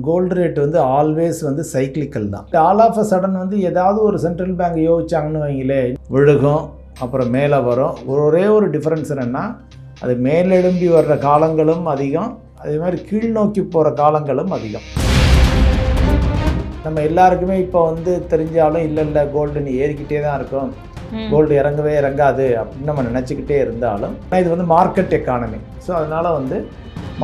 Gold rate வந்து always வந்து cyclical தான். ஆல் ஆஃப் அ சடன் வந்து ஏதாவது ஒரு சென்ட்ரல் பேங்க் யோசிச்சாங்கன்னு வைங்களே, விழுகும், அப்புறம் மேலே வரும். ஒரே ஒரு டிஃப்ரென்ஸ் என்னென்னா, அது மேலெழும்பி வர்ற காலங்களும் அதிகம், அதே மாதிரி கீழ் நோக்கி போகிற காலங்களும் அதிகம். நம்ம எல்லாருக்குமே இப்போ வந்து தெரிஞ்சாலும் இல்லை கோல்டு நீ ஏறிக்கிட்டே தான் இருக்கும், கோல்டு இறங்கவே இறங்காது அப்படின்னு நம்ம நினச்சிக்கிட்டே இருந்தாலும், இது வந்து மார்க்கெட் எக்கானமி. ஸோ அதனால் வந்து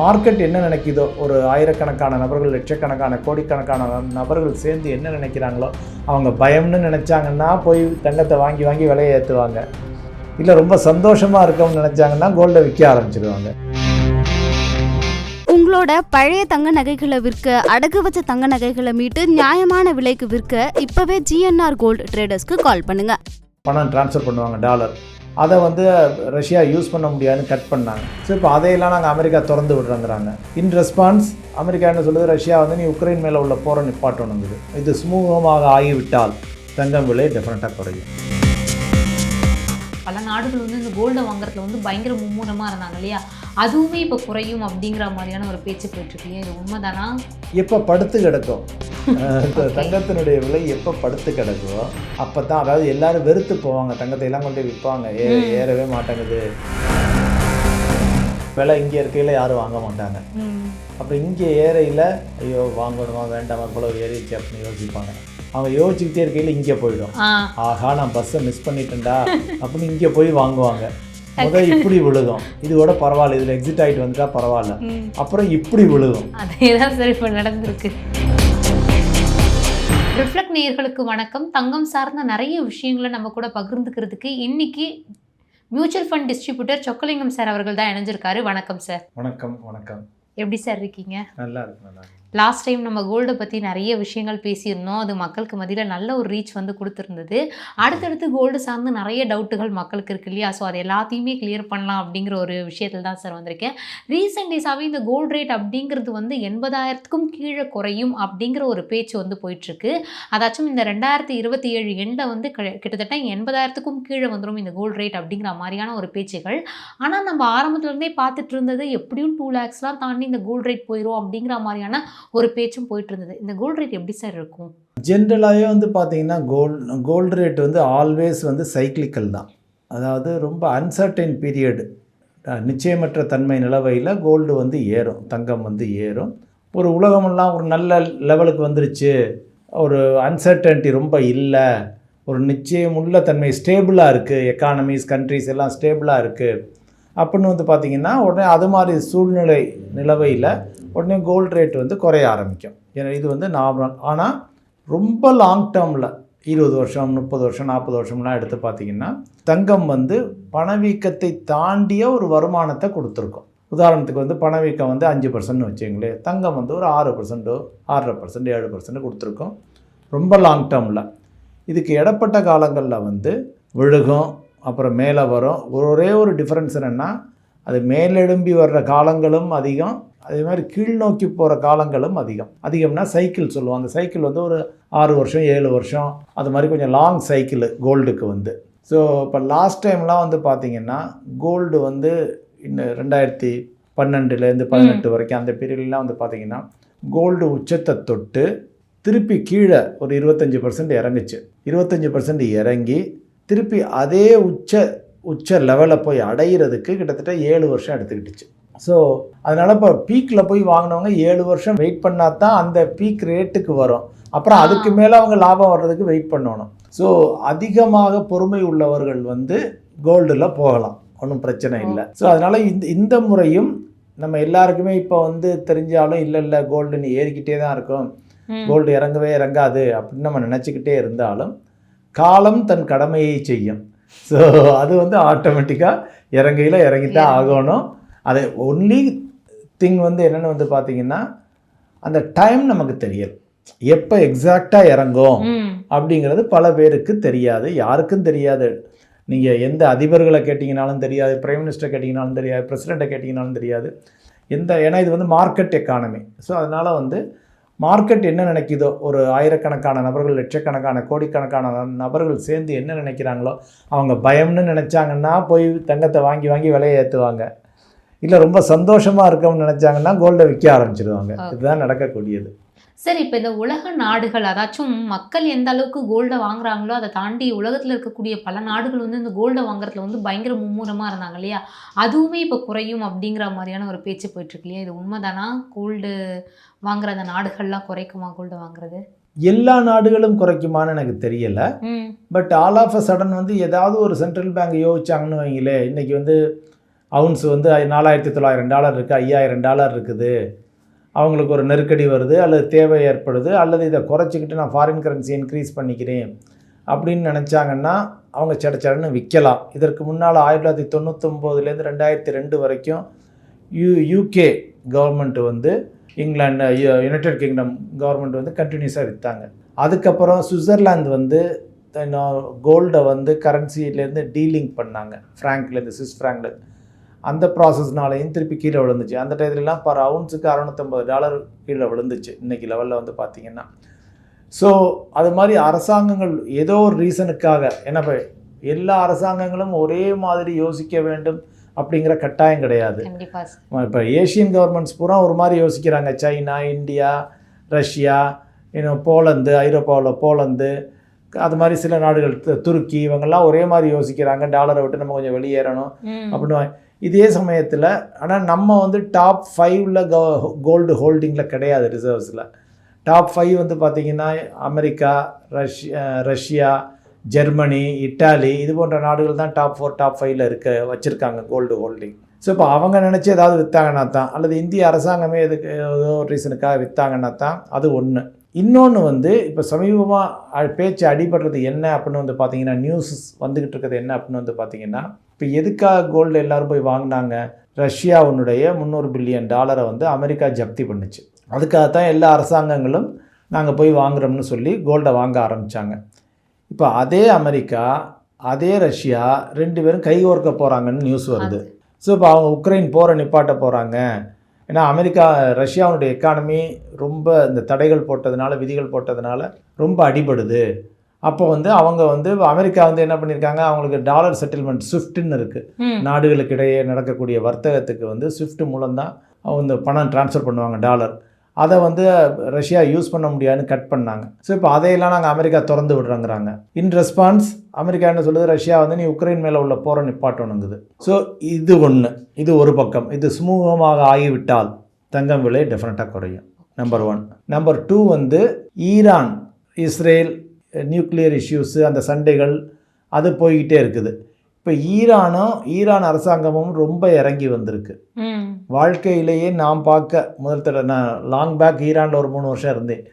மார்க்கெட் என்ன நினைக்குதோ, ஒரு ஆயிரக்கணக்கான நபர்கள், லட்சக்கணக்கான கோடிக்கணக்கான நபர்கள் சேர்ந்து என்ன நினைக்கிறாங்களோ, அவங்க பயம்னு நினச்சாங்கன்னா போய் தங்கத்தை வாங்கி வாங்கி விலையை ஏற்றுவாங்க. இல்லை ரொம்ப சந்தோஷமாக இருக்கோம்னு நினச்சாங்கன்னா கோல்டை விற்க ஆரம்பிச்சிடுவாங்க. உங்களோட பழைய தங்க நகைகளை விற்க, அடகு வச்ச தங்க நகைகளை மீட்டு நியாயமான விலைக்கு விற்க இப்போவே ஜிஎன்ஆர் கோல்டு ட்ரேடர்ஸ்க்கு கால் பண்ணுங்க. பணம் ட்ரான்ஸ்ஃபர் பண்ணுவாங்க, டாலர். அதை வந்து ரஷ்யா யூஸ் பண்ண முடியாதுன்னு கட் பண்ணாங்க. ஸோ இப்போ அதையெல்லாம் நாங்கள் அமெரிக்கா திறந்து விடுறோங்கிறாங்க. இன் ரெஸ்பான்ஸ் அமெரிக்கா என்ன சொல்லுது, ரஷ்யா வந்து நீ உக்ரைன் மேலே உள்ள போரை நிப்பாட்டணுங்குது. இது சுமூகமாக ஆகிவிட்டால் தங்கம் விலை டெஃபினட்டாக குறையும். பல நாடுகள் வந்து இந்த கோல்டை வாங்குறதுல வந்து பயங்கர மும்முரமாக இருந்தாங்க இல்லையா, அதுவுமே இப்போ குறையும் அப்படிங்கிற மாதிரியான ஒரு பேச்சு போயிட்டுருக்கு. இது உண்மைதானா? எப்போ படுத்து கிடக்கும் தங்கத்தினுடைய விலை, எப்போ படுத்து கிடக்குதோ அப்போ தான், அதாவது எல்லாரும் வெறுத்து போவாங்க, தங்கத்தை எல்லாம் கொண்டு விற்பாங்க, ஏறவே மாட்டேங்குது, விலை இங்கே இருக்கையில் யாரும் வாங்க மாட்டாங்க. அப்புறம் இங்கே ஏறையில் ஐயோ வாங்கணுமா வேண்டாமா போல ஏறிச்சு அப்படின்னு யோசிப்பாங்க. அவங்க யோசிச்சுக்கிட்டே இருக்கையில் இங்கே போயிடும், ஆஹா நான் பஸ்ஸை மிஸ் பண்ணிட்டேன்டா அப்படின்னு இங்கே போய் வாங்குவாங்க. முதல் இப்படி விழுகும், இதோட பரவாயில்ல, இதில் எக்ஸிட் ஆகிட்டு வந்துட்டா பரவாயில்ல, அப்புறம் இப்படி விழுகும். அதே தான் சார் இப்போ நடந்திருக்கு. ரிஃப்ளெக்ட் நேயர்களுக்கு வணக்கம். தங்கம் சார்ந்த நிறைய விஷயங்களை நம்ம கூட பகிர்ந்துக்கிறதுக்கு இன்னைக்கு mutual fund distributor Chockalingam sir அவர்கள் தான் இணைஞ்சிருக்காரு. வணக்கம் சார். வணக்கம். வணக்கம். எப்படி சார் இருக்கீங்க? நல்லா இருக்கு. நல்லா. லாஸ்ட் டைம் நம்ம கோல்டை பற்றி நிறைய விஷயங்கள் பேசியிருந்தோம். அது மக்களுக்கு மத்தியில் நல்ல ஒரு ரீச் வந்து கொடுத்துருந்தது. அடுத்தடுத்து கோல்டு சார்ந்து நிறைய டவுட்டுகள் மக்களுக்கு இருக்கு இல்லையா, ஸோ அது எல்லாத்தையுமே கிளியர் பண்ணலாம் அப்படிங்கிற ஒரு விஷயத்தில் தான் சார் வந்திருக்கேன். ரீசெண்ட் டேஸாகவே இந்த கோல்டு ரேட் அப்படிங்கிறது வந்து 80,000க்கும் கீழே குறையும் அப்படிங்கிற ஒரு பேச்சு வந்து போயிட்டுருக்கு. அதாச்சும் இந்த 2027 எண்டில் வந்து கிட்டத்தட்ட 80,000க்கும் கீழே வந்துடும் இந்த கோல்டு ரேட் அப்படிங்கிற மாதிரியான ஒரு பேச்சுகள். ஆனால் நம்ம ஆரம்பத்துலேருந்தே பார்த்துட்டு இருந்தது எப்படியும் 2 lakhsலாம் தாண்டி இந்த கோல்டு ரேட் போயிடும் அப்படிங்கிற மாதிரியான ஒரு பேச்சும் போயிட்டு இருந்தது. இந்த கோல்டு ரேட் எப்படி சார் இருக்கும்? ஜென்ரலாகவே வந்து பார்த்தீங்கன்னா கோல்டு ரேட் வந்து ஆல்வேஸ் வந்து சைக்கிளிக்கல் தான். அதாவது ரொம்ப அன்சர்டைன் பீரியடு, நிச்சயமற்ற தன்மை நிலவையில் கோல்டு வந்து ஏறும், தங்கம் வந்து ஏறும். ஒரு உலகமெல்லாம் ஒரு நல்ல லெவலுக்கு வந்துருச்சு, ஒரு அன்சர்டனிட்டி ரொம்ப இல்லை, ஒரு நிச்சயமுள்ள தன்மை ஸ்டேபிளாக இருக்குது, எக்கானமிஸ் கண்ட்ரிஸ் எல்லாம் ஸ்டேபிளாக இருக்குது அப்படின்னு வந்து பார்த்திங்கன்னா உடனே அது மாதிரி சூழ்நிலை நிலவையில் உடனே கோல்டு ரேட் வந்து குறைய ஆரம்பிக்கும். ஏன்னா இது வந்து நார்மல். ஆனால் ரொம்ப லாங் டேர்மில் 20 வருஷம் 30 வருஷம் 40 வருஷம்லாம் எடுத்து பார்த்திங்கன்னா தங்கம் வந்து பணவீக்கத்தை தாண்டிய ஒரு வருமானத்தை கொடுத்துருக்கும். உதாரணத்துக்கு வந்து பணவீக்கம் வந்து 5% வச்சுங்களேன், தங்கம் வந்து ஒரு 6%, 6.5%, 7% கொடுத்துருக்கோம் ரொம்ப லாங் டேர்மில். இதுக்கு இடப்பட்ட காலங்களில் வந்து விழுகும், அப்புறம் மேலே வரும். ஒரே ஒரு டிஃப்ரென்ஸ் என்னென்னா, அது மேலெழும்பி வர்ற காலங்களும் அதிகம், அதே மாதிரி கீழ் நோக்கி போகிற காலங்களும் அதிகம்னா சைக்கிள் சொல்லுவாங்க. சைக்கிள் வந்து ஒரு 6 வருஷம் 7 வருஷம் அது மாதிரி கொஞ்சம் லாங் சைக்கிள் கோல்டுக்கு வந்து. ஸோ இப்போ லாஸ்ட் டைம்லாம் வந்து பார்த்திங்கன்னா கோல்டு வந்து இன்னும் 2012லேருந்து 18 வரைக்கும் அந்த பீரியட்லாம் வந்து பார்த்திங்கன்னா கோல்டு உச்சத்தை தொட்டு திருப்பி கீழே ஒரு 25% இறங்குச்சு. 25% இறங்கி திருப்பி அதே உச்ச லெவலில் போய் அடைகிறதுக்கு கிட்டத்தட்ட 7 வருஷம் எடுத்துக்கிட்டுச்சு. ஸோ அதனால் இப்போ பீக்கில் போய் வாங்கினவங்க 7 வருஷம் வெயிட் பண்ணால் தான் அந்த பீக் ரேட்டுக்கு வரும். அப்புறம் அதுக்கு மேலே அவங்க லாபம் வர்றதுக்கு வெயிட் பண்ணணும். ஸோ அதிகமாக பொறுமை உள்ளவர்கள் வந்து கோல்டில் போகலாம், ஒன்றும் பிரச்சனை இல்லை. ஸோ அதனால் இந்த முறையும் நம்ம எல்லாருக்குமே இப்போ வந்து தெரிஞ்சாலும் இல்லை கோல்டு நீ ஏறிக்கிட்டே தான் இருக்கும், கோல்டு இறங்கவே இறங்காது அப்படின்னு நம்ம நினச்சிக்கிட்டே இருந்தாலும் காலம் தன் கடமையை செய்யும். ஸோ அது வந்து ஆட்டோமேட்டிக்காக இறங்கித்தான் ஆகணும். அது ஒன்லி திங் வந்து என்னென்னு வந்து பார்த்திங்கன்னா அந்த டைம் நமக்கு தெரியல, எப்போ எக்ஸாக்டாக இறங்கும் அப்படிங்கிறது பல பேருக்கு தெரியாது, யாருக்கும் தெரியாது. நீங்கள் எந்த அதிபர்களை கேட்டிங்கனாலும் தெரியாது, பிரைம் மினிஸ்டர் கேட்டிங்கனாலும் தெரியாது, பிரசிடெண்ட்டை கேட்டிங்கனாலும் தெரியாது. ஏன்னா இது வந்து மார்க்கெட் எக்கானமி. ஸோ அதனால் வந்து மார்க்கெட் என்ன நினைக்குதோ, ஒரு ஆயிரக்கணக்கான நபர்கள், லட்சக்கணக்கான கோடிக்கணக்கான நபர்கள் சேர்ந்து என்ன நினைக்கிறாங்களோ, அவங்க பயம்னு நினச்சாங்கன்னா போய் தங்கத்தை வாங்கி வாங்கி விலையை ஏற்றுவாங்க. இல்லை ரொம்ப சந்தோஷமாக இருக்கோம்னு நினச்சாங்கன்னா கோல்டை விற்க ஆரம்பிச்சிடுவாங்க. இதுதான் நடக்கக்கூடியது. சரி, இப்போ இந்த உலக நாடுகள் அதாச்சும் மக்கள் எந்த அளவுக்கு கோல்டை வாங்குறாங்களோ அதை தாண்டி உலகத்தில் இருக்கக்கூடிய பல நாடுகள் வந்து இந்த கோல்டை வாங்குறதுல வந்து பயங்கர மும்முரமாக இருந்தாங்க இல்லையா, அதுவுமே இப்போ குறையும் அப்படிங்கிற மாதிரியான ஒரு பேச்சு போயிட்டுருக்கு இல்லையா, இது உண்மைதானா? கோல்டு வாங்குற அந்த நாடுகள்லாம் குறைக்குமா கோல்டு வாங்குறது? எல்லா நாடுகளும் குறைக்குமான்னு எனக்கு தெரியலை. But all of a sudden வந்து ஏதாவது ஒரு சென்ட்ரல் பேங்க் யோசிச்சாங்கன்னு வைங்களே, இன்றைக்கி வந்து அவுன்ஸ் வந்து $4,900 இருக்குது, $5,000 இருக்குது, அவங்களுக்கு ஒரு நெருக்கடி வருது அல்லது தேவை ஏற்படுது அல்லது இதை குறைச்சிக்கிட்டு நான் ஃபாரின் கரன்சி இன்க்ரீஸ் பண்ணிக்கிறேன் அப்படின்னு நினச்சாங்கன்னா அவங்க சடச்சடன்னு விற்கலாம். இதற்கு முன்னால் 1999லேருந்து 2002 வரைக்கும் யூகே கவர்மெண்ட் வந்து இங்கிலாந்து யுனைடெட் கிங்டம் கவர்மெண்ட் வந்து கண்டினியூஸாக விற்றாங்க. அதுக்கப்புறம் சுவிட்சர்லாந்து வந்து கோல்டை வந்து கரன்சிலேருந்து டீலிங் பண்ணாங்க, ஃப்ராங்க்லேருந்து சுவிஸ் ஃப்ராங்க்ல. அந்த ப்ராசஸ்னாலையும் திருப்பி கீழே விழுந்துச்சு. அந்த டயத்துலலாம் பர் அவுன்ஸுக்கு $650 கீழே விழுந்துச்சு இன்றைக்கி லெவலில் வந்து பார்த்திங்கன்னா. ஸோ அது மாதிரி அரசாங்கங்கள் ஏதோ ஒரு ரீசனுக்காக, ஏன்னா இப்போ எல்லா அரசாங்கங்களும் ஒரே மாதிரி யோசிக்க வேண்டும் அப்படிங்கிற கட்டாயம் கிடையாது. இப்போ ஏஷியன் கவர்மெண்ட்ஸ் பூரா ஒரு மாதிரி யோசிக்கிறாங்க. சைனா, இந்தியா, ரஷ்யா, இன்னும் போலந்து, ஐரோப்பாவில் போலந்து, அது மாதிரி சில நாடுகள், துருக்கி, இவங்கெல்லாம் ஒரே மாதிரி யோசிக்கிறாங்க. டாலரை விட்டு நம்ம கொஞ்சம் வெளியேறணும் அப்படின்னு. இதே சமயத்தில் ஆனால் நம்ம வந்து டாப் 5ல் கோல்டு ஹோல்டிங்கில் கிடையாது. ரிசர்வ்ஸில் டாப் 5 வந்து பார்த்திங்கன்னா அமெரிக்கா, ரஷ்யா, ஜெர்மனி, இட்டாலி, இது போன்ற நாடுகள் தான் டாப் 4 டாப் 5ல் வச்சுருக்காங்க கோல்டு ஹோல்டிங். ஸோ இப்போ அவங்க நினச்சி ஏதாவது விற்றாங்கன்னா தான், அல்லது இந்திய அரசாங்கமே எதுக்கு ஏதோ ஒரு ரீசனுக்காக விற்றாங்கன்னா தான் அது ஒன்று. இன்னொன்று வந்து இப்போ சமீபமாக பேச்சு அடிபடுறது என்ன அப்படின்னு வந்து பார்த்திங்கன்னா, நியூஸ் வந்துக்கிட்டு இருக்கிறது என்ன அப்படின்னு வந்து பார்த்திங்கன்னா, இப்போ எதுக்காக கோல்டு எல்லோரும் போய் வாங்கினாங்க, ரஷ்யாவுடைய $300 பில்லியன் வந்து அமெரிக்கா ஜப்தி பண்ணுச்சு. அதுக்காகத்தான் எல்லா அரசாங்கங்களும் நாங்கள் போய் வாங்குகிறோம்னு சொல்லி கோல்டை வாங்க ஆரம்பித்தாங்க. இப்போ அதே அமெரிக்கா, அதே ரஷ்யா 2 பேரும் கைகோர்க்க போகிறாங்கன்னு நியூஸ் வருது. ஸோ இப்போ அவங்க உக்ரைன் போரை நிப்பாட்ட போகிறாங்க. ஏன்னா ரஷ்யாவுடைய எக்கானமி ரொம்ப இந்த தடைகள் போட்டதுனால, விதிகள் போட்டதுனால ரொம்ப அடிபடுது. அப்போ வந்து அவங்க வந்து அமெரிக்கா வந்து என்ன பண்ணியிருக்காங்க, அவங்களுக்கு டாலர் செட்டில்மெண்ட் ஸ்விஃப்ட்னு இருக்குது. நாடுகளுக்கு இடையே நடக்கக்கூடிய வர்த்தகத்துக்கு வந்து ஸ்விஃப்ட் மூலம்தான் அவங்க பணம் ட்ரான்ஸ்ஃபர் பண்ணுவாங்க, டாலர். அதை வந்து ரஷ்யா யூஸ் பண்ண முடியாதுன்னு கட் பண்ணாங்க. ஸோ இப்போ அதையெல்லாம் நாங்கள் அமெரிக்கா திறந்து விடுறோங்கிறாங்க. இன் ரெஸ்பான்ஸ் அமெரிக்கா என்ன சொல்லுது, ரஷ்யா வந்து நீ உக்ரைன் மேலே உள்ள போரை நிப்பாட்டணுங்குது. ஸோ இது ஒன்று, இது ஒரு பக்கம். இது சுமூகமாக ஆகிவிட்டால் தங்கம் விலை டெஃபினட்டாக குறையும். நம்பர் 1. நம்பர் 2 வந்து ஈரான், இஸ்ரேல் நியூக்ளியர் இஷ்யூஸு, அந்த சண்டைகள் அது போய்கிட்டே இருக்குது. இப்போ ஈரான் அரசாங்கமும் ரொம்ப இறங்கி வந்திருக்கு. வாழ்க்கையிலேயே நாம் பார்க்க முதல் தடவை, நான் லாங் பேக் ஈரானில் ஒரு 3 வருஷம் இருந்தேன்.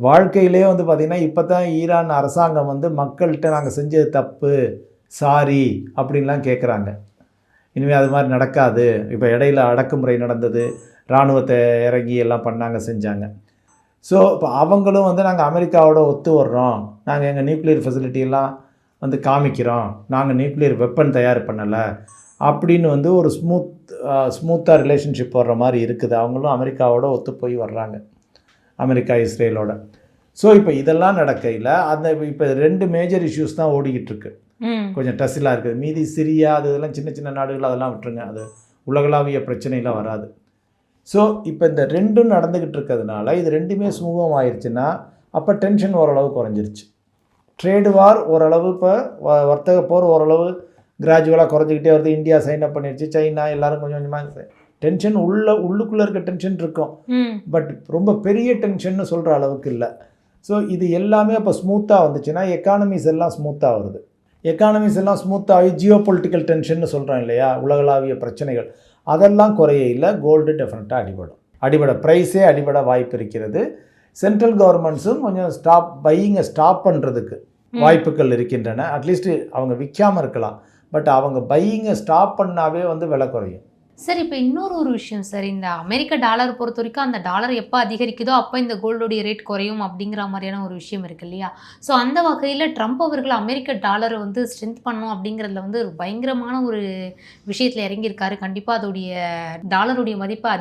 வாழ்க்கையிலே வந்து பார்த்திங்கன்னா இப்போ தான் ஈரான் அரசாங்கம் வந்து மக்கள்கிட்ட நாங்கள் செஞ்சது தப்பு, சாரி அப்படின்லாம் கேட்குறாங்க. இனிமேல் அது மாதிரி நடக்காது. இப்போ இடையில அடக்குமுறை நடந்தது, இராணுவத்தை இறங்கி எல்லாம் பண்ணாங்க, செஞ்சாங்க. ஸோ இப்போ அவங்களும் வந்து நாங்கள் அமெரிக்காவோட ஒத்து வர்றோம், நாங்கள் எங்கள் நியூக்ளியர் ஃபெசிலிட்டியெல்லாம் வந்து காமிக்கிறோம், நாங்கள் நியூக்ளியர் வெப்பன் தயார் பண்ணலை அப்படின்னு வந்து ஒரு ஸ்மூத்தாக ரிலேஷன்ஷிப் வர்ற மாதிரி இருக்குது. அவங்களும் அமெரிக்காவோட ஒத்து போய் வர்றாங்க, அமெரிக்கா இஸ்ரேலோட. ஸோ இப்போ இதெல்லாம் நடக்கையில் அந்த இப்போ 2 மேஜர் இஷ்யூஸ் தான் ஓடிக்கிட்டு இருக்கு. கொஞ்சம் டஸ்லாக இருக்குது. மீதி சிரியா, அது இதெல்லாம் சின்ன சின்ன நாடுகள், அதெல்லாம் விட்டுருங்க, அது உலகளாவிய பிரச்சனைலாம் வராது. ஸோ இப்போ இந்த 2ம் நடந்துக்கிட்டு இருக்கிறதுனால இது 2மே சுமூகம் ஆயிடுச்சுன்னா அப்போ டென்ஷன் ஓரளவு குறைஞ்சிருச்சு. ட்ரேடு வார் ஓரளவு, இப்போ வர்த்தக போர் ஓரளவு கிராஜுவலாக குறைஞ்சிக்கிட்டே வருது. இந்தியா சைன் அப் பண்ணிடுச்சு, சைனா, எல்லோரும் கொஞ்சம் கொஞ்சமாக. டென்ஷன் உள்ளுக்குள்ளே இருக்க டென்ஷன் இருக்கும், பட் ரொம்ப பெரிய டென்ஷன்னு சொல்கிற அளவுக்கு இல்லை. ஸோ இது எல்லாமே அப்போ ஸ்மூத்தாக வந்துச்சுன்னா எக்கானமிஸ் எல்லாம் ஸ்மூத்தாக வருது. எக்கானமிஸ் எல்லாம் ஸ்மூத்தாகி ஜியோ பொலிட்டிக்கல் டென்ஷன்னு சொல்கிறோம் இல்லையா, உலகளாவிய பிரச்சனைகள், அதெல்லாம் குறையில கோல்டு டெஃபினட்டாக அடிபட ப்ரைஸே அடிபட வாய்ப்பு இருக்கிறது. சென்ட்ரல் கவர்மெண்ட்ஸும் கொஞ்சம் ஸ்டாப் பண்ணுறதுக்கு வாய்ப்புகள் இருக்கின்றன. அட்லீஸ்ட் அவங்க விற்காமல் இருக்கலாம், பட் அவங்க பையிங்கை ஸ்டாப் பண்ணாவே வந்து விலை குறையும். சார், இப்போ இன்னொரு விஷயம் சார், இந்த அமெரிக்க டாலர் பொறுத்த வரைக்கும் அந்த டாலர் எப்போ அதிகரிக்குதோ அப்போ இந்த கோல்டுடைய ரேட் குறையும் அப்படிங்கிற மாதிரியான ஒரு விஷயம் இருக்குது இல்லையா. ஸோ அந்த வகையில் ட்ரம்ப் அவர்கள் அமெரிக்க டாலரை வந்து ஸ்ட்ரென்த் பண்ணணும் அப்படிங்கிறதுல வந்து ஒரு பயங்கரமான ஒரு விஷயத்தில் இறங்கியிருக்காரு. கண்டிப்பாக அதோடைய டாலருடைய மதிப்பை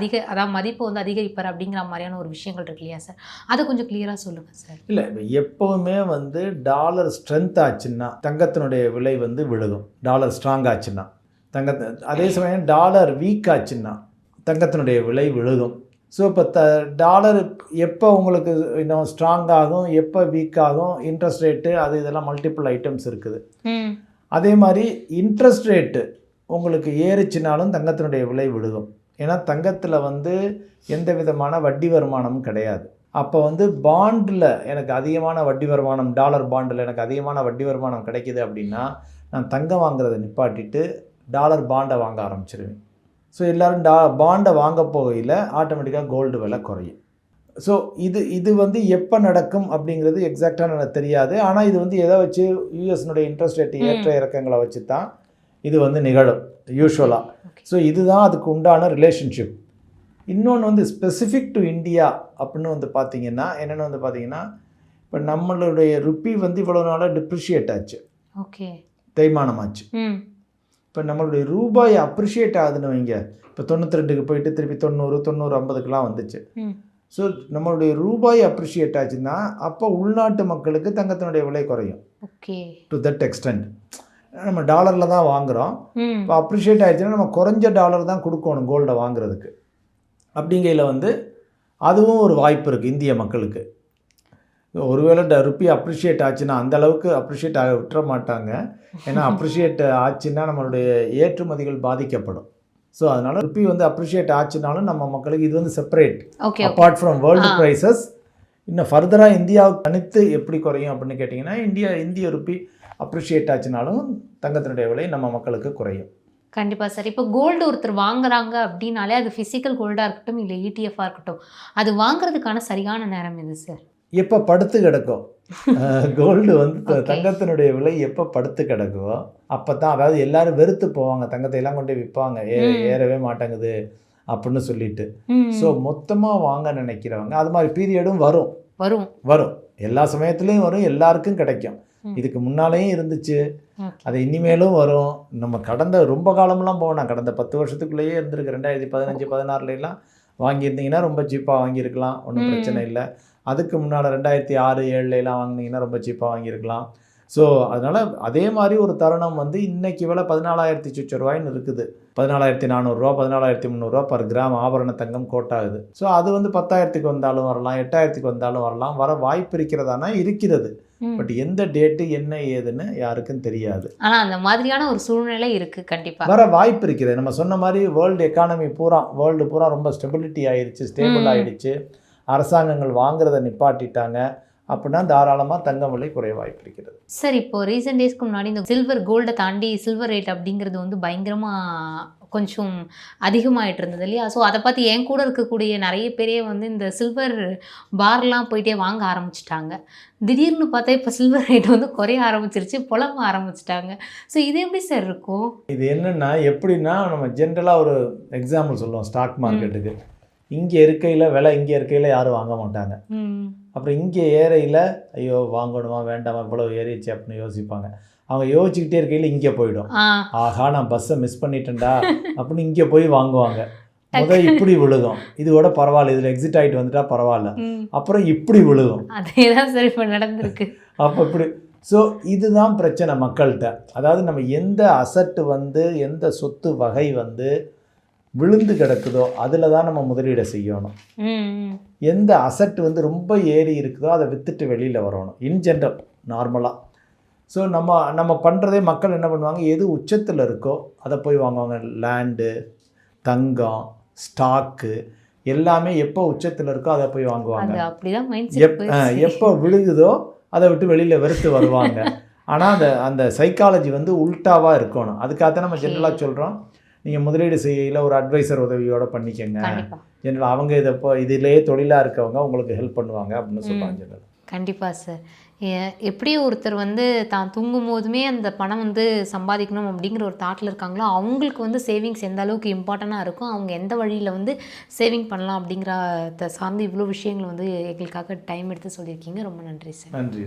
மதிப்பை வந்து அதிகரிப்பார் அப்படிங்கிற மாதிரியான ஒரு விஷயங்கள் இருக்கு இல்லையா சார், அதை கொஞ்சம் கிளியராக சொல்லுங்கள் சார். இல்லை, எப்போவுமே வந்து டாலர் ஸ்ட்ரென்த் ஆச்சுன்னா தங்கத்தினுடைய விலை வந்து விழுகும். டாலர் ஸ்ட்ராங் ஆச்சுன்னா தங்கத்தை. அதே சமயம் டாலர் வீக் ஆச்சுன்னா தங்கத்தினுடைய விலை விழுகும். ஸோ இப்போ டாலர் எப்போ உங்களுக்கு இன்னும் ஸ்ட்ராங் ஆகும், எப்போ வீக் ஆகும், இன்ட்ரெஸ்ட் ரேட்டு அது இதெல்லாம் மல்டிபிள் ஐட்டம்ஸ் இருக்குது. அதே மாதிரி இன்ட்ரெஸ்ட் ரேட்டு உங்களுக்கு ஏறிச்சினாலும் தங்கத்தினுடைய விலை விழுகும். ஏன்னா தங்கத்தில் வந்து எந்த விதமான வட்டி வருமானமும் கிடையாது. அப்போ வந்து பாண்டில் எனக்கு அதிகமான வட்டி வருமானம், டாலர் பாண்டில் எனக்கு அதிகமான வட்டி வருமானம் கிடைக்கிது அப்படின்னா நான் தங்கம் வாங்குறதை நிப்பாட்டிட்டு டாலர் பாண்டை வாங்க ஆரம்பிச்சிருவேன். ஸோ எல்லோரும் பாண்டை வாங்க போகையில் ஆட்டோமேட்டிக்காக கோல்டு விலை குறையும். ஸோ இது வந்து எப்போ நடக்கும் அப்படிங்கிறது எக்ஸாக்டாக எனக்கு தெரியாது. ஆனால் இது வந்து எதை வச்சு யூஎஸ்னுடைய இன்ட்ரெஸ்ட் ரேட் ஏற்ற இறக்கங்களை வச்சு தான் இது வந்து நிகழும் யூஸ்வலாக. ஸோ இதுதான் அதுக்கு உண்டான ரிலேஷன்ஷிப். இன்னொன்று வந்து ஸ்பெசிஃபிக் டு இந்தியா அப்படின்னு வந்து பார்த்திங்கன்னா என்னென்னு வந்து பார்த்திங்கன்னா, இப்போ நம்மளுடைய ருப்பி வந்து இவ்வளோ நாளாக டிப்ரிஷியேட் ஆச்சு, ஓகே, தேய்மானம் ஆச்சு. இப்போ நம்மளுடைய ரூபாய் அப்ரிஷியேட் ஆகுதுன்னு வைங்க, இப்போ 92க்கு போயிட்டு திருப்பி 90, 50க்குலாம் வந்துச்சு. ஸோ நம்மளுடைய ரூபாய் அப்ரிஷியேட் ஆச்சுன்னா அப்போ உள்நாட்டு மக்களுக்கு தங்கத்தினுடைய விலை குறையும். Okay, to that extend. நம்ம டாலரில் தான் வாங்குகிறோம். இப்போ அப்ரிஷியேட் ஆகிடுச்சுன்னா நம்ம குறைஞ்ச டாலர் தான் கொடுக்கணும் கோல்டை வாங்குறதுக்கு. அப்படிங்கையில் வந்து அதுவும் ஒரு வாய்ப்பு இருக்குது இந்திய மக்களுக்கு. ஒருவேளை ருப்பி அப்ரிஷியேட் ஆச்சுன்னா அந்தளவுக்கு அப்ரிஷியேட் ஆக விட்டுற மாட்டாங்க. ஏன்னா அப்ரிஷியேட் ஆச்சுன்னா நம்மளுடைய ஏற்றுமதிகள் பாதிக்கப்படும். ஸோ அதனால் ருப்பி வந்து அப்ரிஷியேட் ஆச்சுனாலும் நம்ம மக்களுக்கு இது வந்து separate. Apart from world prices இன்னும் ஃபர்தராக இந்தியாவுக்கு தனித்து எப்படி குறையும் அப்படின்னு கேட்டிங்கன்னா, இந்திய ருப்பி அப்ரிஷியேட் ஆச்சுனாலும் தங்கத்தினுடைய விலை நம்ம மக்களுக்கு குறையும். கண்டிப்பாக சார். இப்போ கோல்டு ஒருத்தர் வாங்குறாங்க அப்படின்னாலே அது ஃபிசிக்கல் கோல்டாக இருக்கட்டும் இல்லை ETF-ஆக இருக்கட்டும், அது வாங்குறதுக்கான சரியான நேரம் எது சார்? எப்போ படுத்து கிடக்கும் கோல்டு வந்து தங்கத்தினுடைய விலை எப்போ படுத்து கிடக்குவோ அப்போ தான், அதாவது எல்லாரும் வெறுத்து போவாங்க, தங்கத்தை எல்லாம் கொண்டு விற்பாங்க, ஏறவே மாட்டேங்குது அப்படின்னு சொல்லிட்டு. ஸோ மொத்தமாக வாங்க நினைக்கிறவங்க அது மாதிரி பீரியடும் வரும் வரும் வரும் எல்லா சமயத்துலேயும் வரும், எல்லாருக்கும் கிடைக்கும். இதுக்கு முன்னாலேயும் இருந்துச்சு, அது இனிமேலும் வரும். நம்ம கடந்த ரொம்ப காலமெல்லாம் போனோம், கடந்த 10 வருஷத்துக்குள்ளேயே இருந்திருக்கு. 2015, 16 வாங்கியிருந்தீங்கன்னா ரொம்ப சீப்பாக வாங்கியிருக்கலாம், ஒன்றும் பிரச்சனை இல்லை. அதுக்கு முன்னால் 2006, 2007 வாங்கினீங்கன்னா ரொம்ப சீப்பாக வாங்கியிருக்கலாம். ஸோ அதனால் அதே மாதிரி ஒரு தருணம் வந்து இன்றைக்கி விலை 14,000 சொச்ச ரூபாய்ன்னு இருக்குது. 14,400 14,300 பர் கிராம் ஆபரண தங்கம் கோட்டாகுது. ஸோ அது வந்து 10,000க்கு வந்தாலும் வரலாம், 8,000க்கு வந்தாலும் வரலாம், வர வாய்ப்பு இருக்கிறதானா இருக்கிறது. பட் எந்த டேட்டு என்ன ஏதுன்னு யாருக்கும் தெரியாது. ஆனால் அந்த மாதிரியான ஒரு சூழ்நிலை இருக்குது, கண்டிப்பாக வர வாய்ப்பு இருக்குது. நம்ம சொன்ன மாதிரி வேர்ல்டு எக்கானமி வேர்ல்டு பூரா ரொம்ப ஸ்டெபிலிட்டி ஆயிடுச்சு, ஸ்டேபிள் ஆகிடுச்சு, அரசாங்கங்கள் வாங்குறத நிப்பாட்டிட்டாங்க அப்படின்னா தாராளமாக தங்கம் விலை குறைய வாய்ப்பு இருக்கிறது. சார், இப்போது ரீசெண்ட் டேஸ்க்கு முன்னாடி இந்த சில்வர் கோல்டை தாண்டி சில்வர் ரேட் அப்படிங்கிறது வந்து பயங்கரமாக கொஞ்சம் அதிகமாகிட்டு இருந்தது இல்லையா? ஸோ அதை பார்த்து என் கூட இருக்கக்கூடிய நிறைய பேரே வந்து இந்த சில்வர் பார்லாம் போயிட்டே வாங்க ஆரம்பிச்சிட்டாங்க. திடீர்னு பார்த்தா இப்போ சில்வர் ரேட் வந்து குறைய ஆரம்பிச்சிருச்சு, புலம்ப ஆரம்பிச்சிட்டாங்க. ஸோ இது எப்படி சார் இருக்கும்? இது என்னென்னா எப்படின்னா, நம்ம ஜென்ரலாக ஒரு எக்ஸாம்பிள் சொல்லுவோம். ஸ்டாக் மார்க்கெட்டுக்கு இங்கே இருக்கையில் விலை இங்கே இருக்கையில் யாரும் வாங்க மாட்டாங்க. அப்புறம் இங்கே ஏறையில் ஐயோ வாங்கணுமா வேண்டாமா இவ்வளோ ஏறிச்சு அப்படின்னு யோசிப்பாங்க. அவங்க யோசிச்சுக்கிட்டே இருக்கையில் இங்கே போயிடும், ஆஹா நான் பஸ்ஸை மிஸ் பண்ணிட்டேன்டா அப்படின்னு இங்கே போய் வாங்குவாங்க. முதல் இப்படி விழுகும், இதோட பரவாயில்ல, இதில் எக்ஸிட் ஆகிட்டு வந்துட்டா பரவாயில்ல, அப்புறம் இப்படி விழுகும். அதே தான் சார் இப்போ நடந்திருக்கு. அப்போ இப்படி. ஸோ இதுதான் பிரச்சனை மக்கள்கிட்ட. அதாவது நம்ம எந்த அசட்டு வந்து எந்த சொத்து வகை வந்து விழுந்து கிடக்குதோ அதில் தான் நம்ம முதலீடை செய்யணும். எந்த அசட் வந்து ரொம்ப ஏறி இருக்குதோ அதை விற்றுட்டு வெளியில் வரணும் இன் ஜென்ரல் நார்மலாக. ஸோ நம்ம பண்ணுறதே மக்கள் என்ன பண்ணுவாங்க, எது உச்சத்தில் இருக்கோ அதை போய் வாங்குவாங்க. லேண்டு, தங்கம், ஸ்டாக்கு எல்லாமே எப்போ உச்சத்தில் இருக்கோ அதை போய் வாங்குவாங்க. எப்போ விழுகுதோ அதை விட்டு வெளியில் வெறுத்து வருவாங்க. ஆனால் அந்த சைக்காலஜி வந்து உல்ட்டாவாக இருக்கணும். அதுக்காகத்தான் நம்ம ஜென்ரலாக சொல்கிறோம், நீங்கள் முதலீடு செய்யல ஒரு அட்வைசர் உதவியோடு பண்ணிக்கங்க. ஜென்ரல் அவங்க இதிலேயே தொழிலாக இருக்கவங்க உங்களுக்கு ஹெல்ப் பண்ணுவாங்க அப்படின்னு சொல்லுவாங்க ஜென்ரல். கண்டிப்பாக சார். எப்படி ஒருத்தர் வந்து தான் தூங்கும் போதுமே அந்த பணம் வந்து சம்பாதிக்கணும் அப்படிங்கிற ஒரு தாட்டில் இருக்காங்களோ அவங்களுக்கு வந்து சேவிங்ஸ் எந்த அளவுக்கு இம்பார்ட்டண்ட்டாக இருக்கும், அவங்க எந்த வழியில் வந்து சேவிங் பண்ணலாம் அப்படிங்கிறத சார்ந்து இவ்வளோ விஷயங்கள் வந்து எங்களுக்காக டைம் எடுத்து சொல்லியிருக்கீங்க. ரொம்ப நன்றி சார். நன்றி.